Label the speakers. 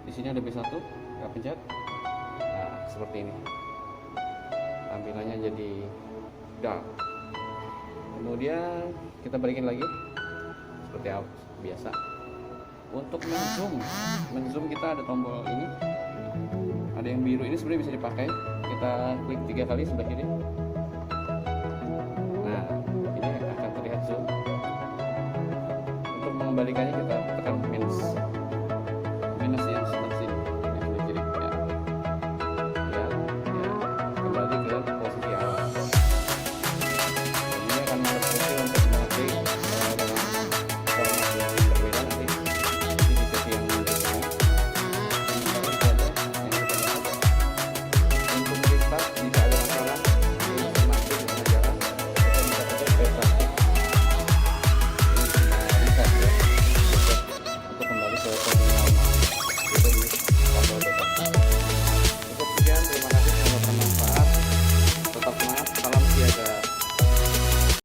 Speaker 1: Di sini ada B1, kita pencet. Nah, seperti ini. Tampilannya jadi dark. Kemudian kita balikin lagi seperti biasa. Untuk menzoom kita ada tombol ini. Ada yang biru, ini sebenarnya bisa dipakai. Kita klik 3 kali sebelah kiri. Nah, ini akan terlihat zoom. Untuk mengembalikannya kita tekan minus yang sebelah sini, yang sebelah kiri ya. Ya, kembali ke posisi awal. Ini akan berfungsi untuk mengetik dalam format yang berbeda nanti. Ini di sesi yang berikutnya. Untuk melihat jika ada masalah di informasi pengajaran, kita bisa pencet versi. Ini cuma reset ya, untuk kembali ke posisi